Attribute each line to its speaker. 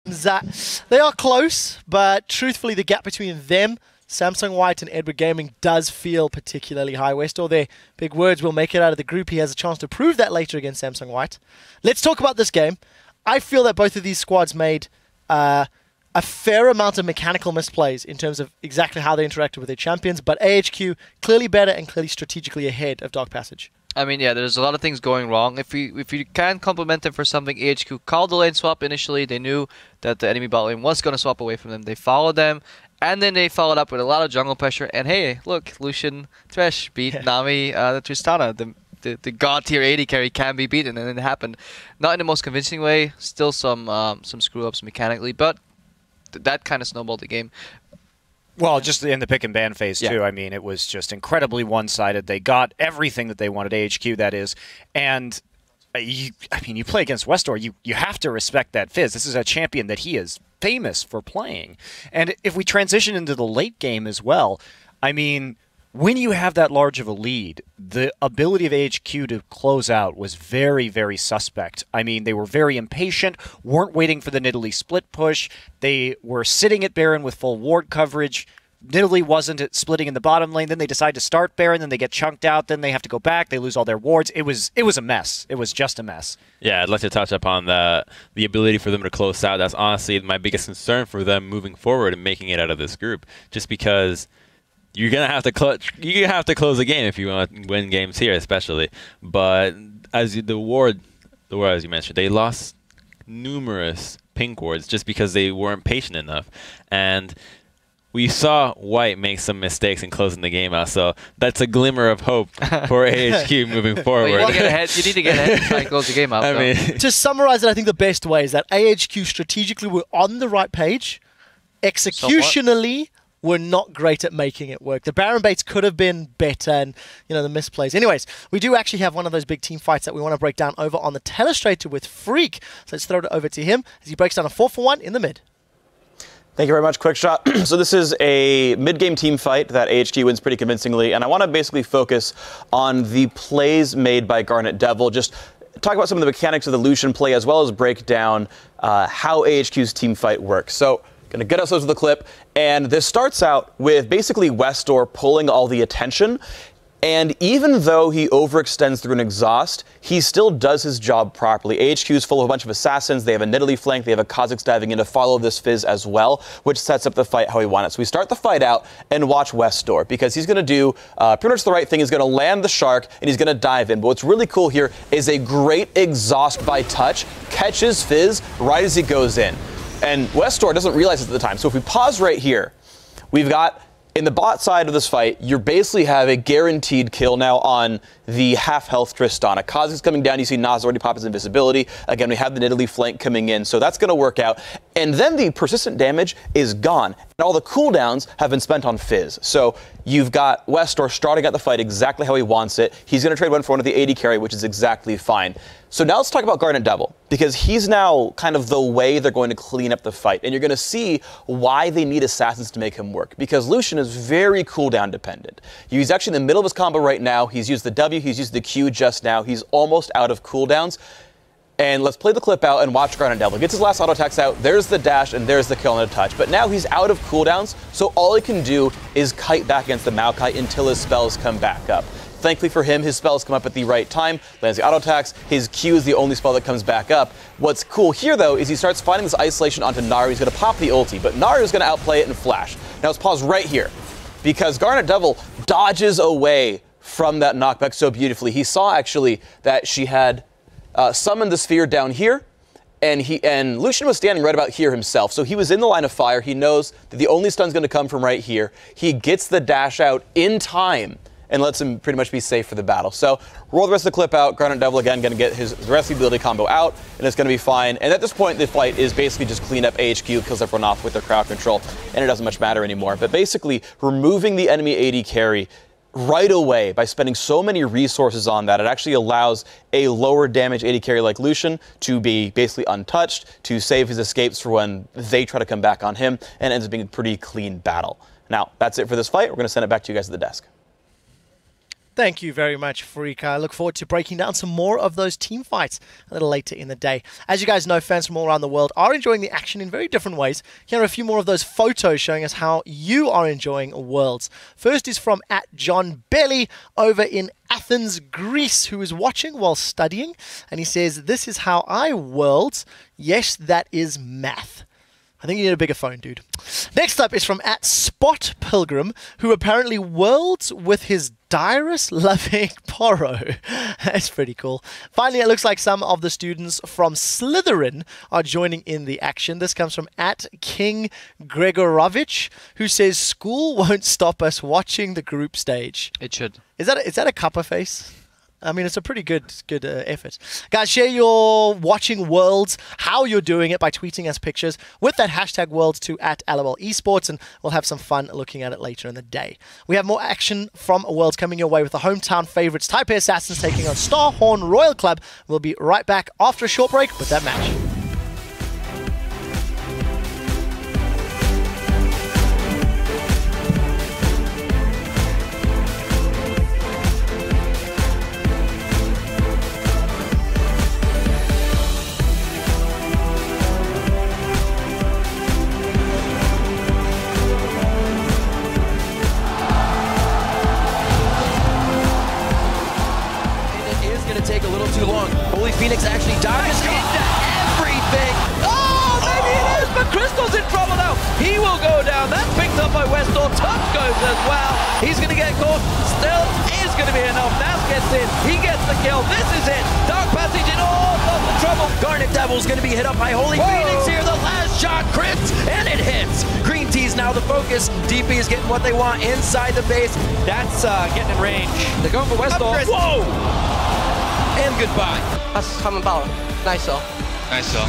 Speaker 1: They are close, but truthfully, the gap between them, Samsung White and Edward Gaming, does feel particularly high. Westor, their big words, will make it out of the group. He has a chance to prove that later against Samsung White. Let's talk about this game. I feel that both of these squads made a fair amount of mechanical misplays in terms of exactly how they interacted with their champions, but AHQ clearly better and clearly strategically ahead of Dark Passage.
Speaker 2: I mean, yeah, there's a lot of things going wrong. If you can compliment them for something, AHQ called the lane swap initially. They knew that the enemy bot lane was going to swap away from them. They followed them, and then they followed up with a lot of jungle pressure. And hey, look, Lucian Thresh beat Nami the Tristana. The god tier 80 carry can be beaten, and it happened. Not in the most convincing way. Still some screw-ups mechanically, but that kind of snowballed the game.
Speaker 3: Well, just in the pick and ban phase, too. I mean, it was just incredibly one-sided. They got everything that they wanted, AHQ, that is. And, you play against Westor, you have to respect that Fizz. This is a champion that he is famous for playing. And if we transition into the late game as well, I mean, when you have that large of a lead, the ability of AHQ to close out was very, very suspect. I mean, they were very impatient, weren't waiting for the Nidalee split push. They were sitting at Baron with full ward coverage. Nidalee wasn't splitting in the bottom lane. Then they decide to start Baron. Then they get chunked out. Then they have to go back. They lose all their wards. It was a mess. It was just a mess.
Speaker 4: Yeah, I'd like to touch upon the ability for them to close out. That's honestly my biggest concern for them moving forward and making it out of this group. Just because you're gonna have to close the game if you want to win games here, especially. But as the ward as you mentioned, they lost numerous pink wards just because they weren't patient enough, and we saw White make some mistakes in closing the game out. So that's a glimmer of hope for AHQ moving forward.
Speaker 2: Well, you need to get ahead and try and close the game out.
Speaker 1: To summarize it, I think the best way is that AHQ strategically were on the right page, executionally were not great at making it work. The Baron baits could have been better, and the misplays. Anyways, we do actually have one of those big team fights that we want to break down over on the Telestrator with Freak. So let's throw it over to him as he breaks down a 4-for-1 in the mid.
Speaker 5: Thank you very much, Quickshot. So this is a mid-game team fight that AHQ wins pretty convincingly, and I want to basically focus on the plays made by Garnet Devil. Just talk about some of the mechanics of the Lucian play, as well as break down how AHQ's team fight works. So going to get ourselves to the clip, and this starts out with basically Westor pulling all the attention, and even though he overextends through an exhaust, he still does his job properly. AHQ is full of a bunch of assassins, they have a Nidalee flank, they have a Kha'Zix diving in to follow this Fizz as well, which sets up the fight how we want it. So we start the fight out and watch Westor, because he's going to do pretty much the right thing. He's going to land the Shark, and he's going to dive in. But what's really cool here is a great exhaust by touch, catches Fizz right as he goes in. And Westor doesn't realize it at the time. So if we pause right here, we've got, in the bot side of this fight, you basically have a guaranteed kill now on the half-health Tristana. Kha'Zix coming down, you see Naz already pop his invisibility. Again, we have the Nidalee flank coming in, so that's going to work out. And then the persistent damage is gone, and all the cooldowns have been spent on Fizz. So you've got Westor starting out the fight exactly how he wants it. He's going to trade one for one of the 80 carry, which is exactly fine. So now let's talk about Garnet Devil, because he's now kind of the way they're going to clean up the fight. And you're going to see why they need assassins to make him work, because Lucian is very cooldown dependent. He's actually in the middle of his combo right now. He's used the W, he's used the Q just now. He's almost out of cooldowns. And let's play the clip out and watch Garnet Devil. Gets his last auto attacks out, there's the dash, and there's the kill on a touch. But now he's out of cooldowns, so all he can do is kite back against the Maokai until his spells come back up. Thankfully for him, his spells come up at the right time, lands the auto attacks, his Q is the only spell that comes back up. What's cool here, though, is he starts finding this isolation onto Naru. He's going to pop the ulti, but Naru is going to outplay it and flash. Now let's pause right here, because Garnet Devil dodges away from that knockback so beautifully. He saw, actually, that she had summoned the sphere down here, and Lucian was standing right about here himself, so he was in the line of fire. He knows that the only stun's going to come from right here. He gets the dash out in time and lets him pretty much be safe for the battle. So roll the rest of the clip out. Garnet Devil, again, going to get his rest of the ability combo out, and it's going to be fine. And at this point, the fight is basically just clean up AHQ, kills everyone off with their crowd control, and it doesn't much matter anymore. But basically, removing the enemy AD carry right away by spending so many resources on that, it actually allows a lower damage AD carry like Lucian to be basically untouched, to save his escapes for when they try to come back on him, and it ends up being a pretty clean battle. Now, that's it for this fight. We're going to send it back to you guys at the desk.
Speaker 1: Thank you very much, Freak. I look forward to breaking down some more of those team fights a little later in the day. As you guys know, fans from all around the world are enjoying the action in very different ways. Here are a few more of those photos showing us how you are enjoying Worlds. First is from @JohnBelly over in Athens, Greece, who is watching while studying. And he says, "This is how I Worlds. Yes, that is math." I think you need a bigger phone, dude. Next up is from @SpotPilgrim, who apparently worlds with his Dyrus loving Poro. That's pretty cool. Finally, it looks like some of the students from Slytherin are joining in the action. This comes from @King Gregorovich, who says, "School won't stop us watching the group stage."
Speaker 2: It should.
Speaker 1: Is that a cuppa face? I mean, it's a pretty good effort. Guys, share your watching Worlds, how you're doing it by tweeting us pictures with that hashtag Worlds to @LOL Esports, and we'll have some fun looking at it later in the day. We have more action from Worlds coming your way with the hometown favorites, Taipei Assassins, taking on Starhorn Royal Club. We'll be right back after a short break with that match.
Speaker 6: Take a little too long. Holy Phoenix actually dives into everything. Oh, maybe it is, but Crystal's in trouble now. He will go down. That's picked up by Westall. Touch goes as well. He's going to get caught. Still is going to be enough. Nas gets in. He gets the kill. This is it. Dark Passage in all of the trouble. Garnet Devil's going to be hit up by Holy Phoenix here. The last shot crits, and it hits. Green Tea's now the focus. DP is getting what they want inside the base. That's getting in range. They're going for Westall. Whoa! And goodbye.
Speaker 7: That's coming about. Nice, though.
Speaker 2: Nice, though.